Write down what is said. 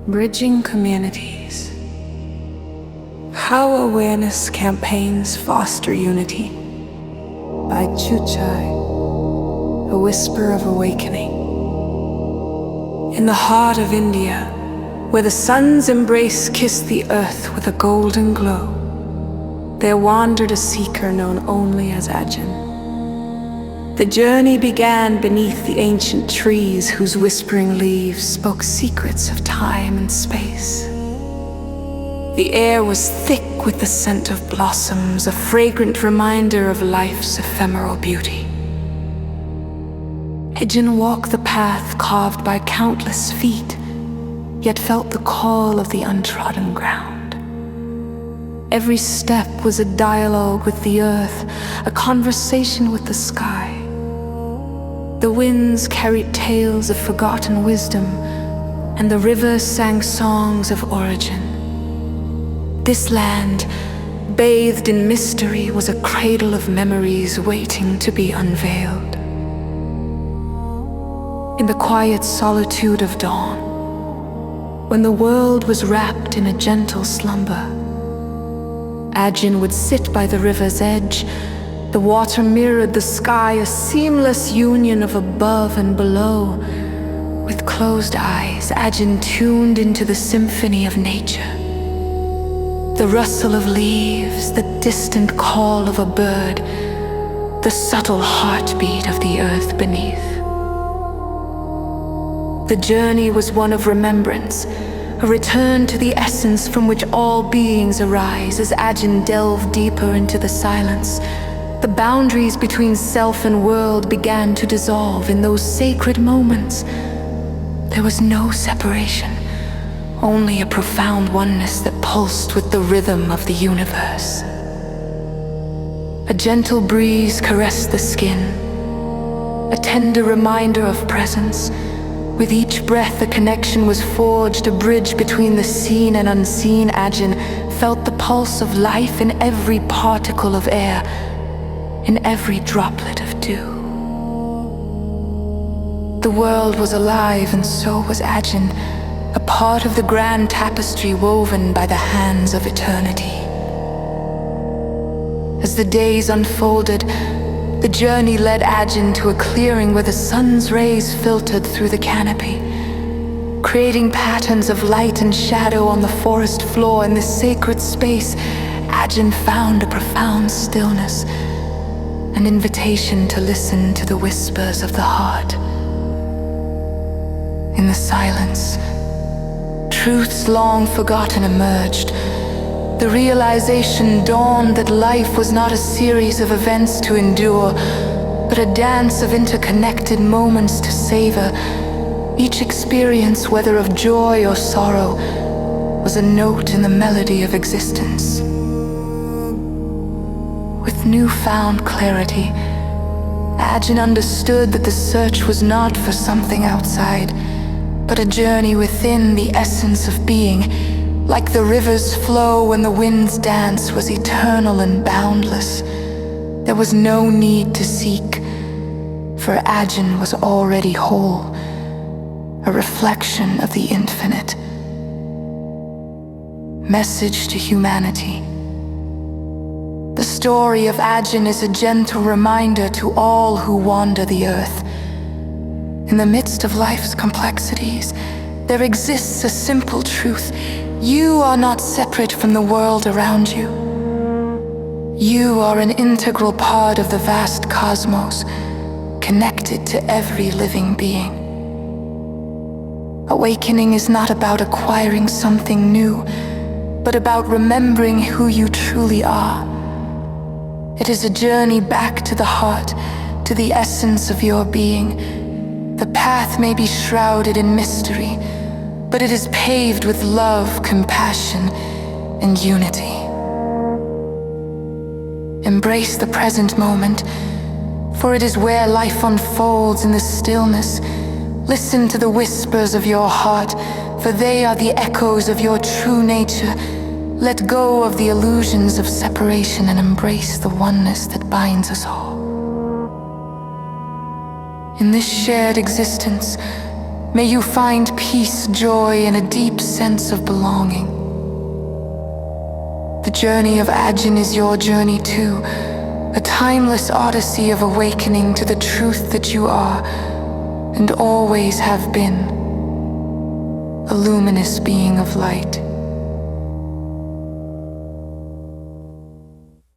Bridging communities. How awareness campaigns foster unity. By Chuchai, a whisper of awakening. In the heart of India, where the sun's embrace kissed the earth with a golden glow, there wandered a seeker known only as Ajahn. The journey began beneath the ancient trees whose whispering leaves spoke secrets of time and space. The air was thick with the scent of blossoms, a fragrant reminder of life's ephemeral beauty. Ajahn walked the path carved by countless feet, yet felt the call of the untrodden ground. Every step was a dialogue with the earth, a conversation with the sky. The winds carried tales of forgotten wisdom, and the rivers sang songs of origin. This land, bathed in mystery, was a cradle of memories waiting to be unveiled. In the quiet solitude of dawn, when the world was wrapped in a gentle slumber, Ajahn would sit by the river's edge. The water mirrored the sky, a seamless union of above and below. With closed eyes, Ajahn tuned into the symphony of nature. The rustle of leaves, the distant call of a bird, the subtle heartbeat of the earth beneath. The journey was one of remembrance, a return to the essence from which all beings arise. As Ajahn delved deeper into the silence, the boundaries between self and world began to dissolve. In those sacred moments, there was no separation, only a profound oneness that pulsed with the rhythm of the universe. A gentle breeze caressed the skin, a tender reminder of presence. With each breath, a connection was forged, a bridge between the seen and unseen. Ajahn felt the pulse of life in every particle of air, in every droplet of dew. The world was alive, and so was Ajahn, a part of the grand tapestry woven by the hands of eternity. As the days unfolded, the journey led Ajahn to a clearing where the sun's rays filtered through the canopy, creating patterns of light and shadow on the forest floor. In this sacred space, Ajahn found a profound stillness, an invitation to listen to the whispers of the heart. In the silence, truths long forgotten emerged. The realization dawned that life was not a series of events to endure, but a dance of interconnected moments to savor. Each experience, whether of joy or sorrow, was a note in the melody of existence. With newfound clarity, Ajahn understood that the search was not for something outside, but a journey within. The essence of being, like the river's flow when the winds dance, was eternal and boundless. There was no need to seek, for Ajahn was already whole, a reflection of the infinite. Message to humanity. The story of Ajahn is a gentle reminder to all who wander the earth. In the midst of life's complexities, there exists a simple truth. You are not separate from the world around you. You are an integral part of the vast cosmos, connected to every living being. Awakening is not about acquiring something new, but about remembering who you truly are. It is a journey back to the heart, to the essence of your being. The path may be shrouded in mystery, but it is paved with love, compassion, and unity. Embrace the present moment, for it is where life unfolds in the stillness. Listen to the whispers of your heart, for they are the echoes of your true nature. Let go of the illusions of separation and embrace the oneness that binds us all. In this shared existence, May you find peace, joy, and a deep sense of belonging. The journey of Ajin is your journey too, a timeless odyssey of awakening to the truth that you are, and always have been, a luminous being of light.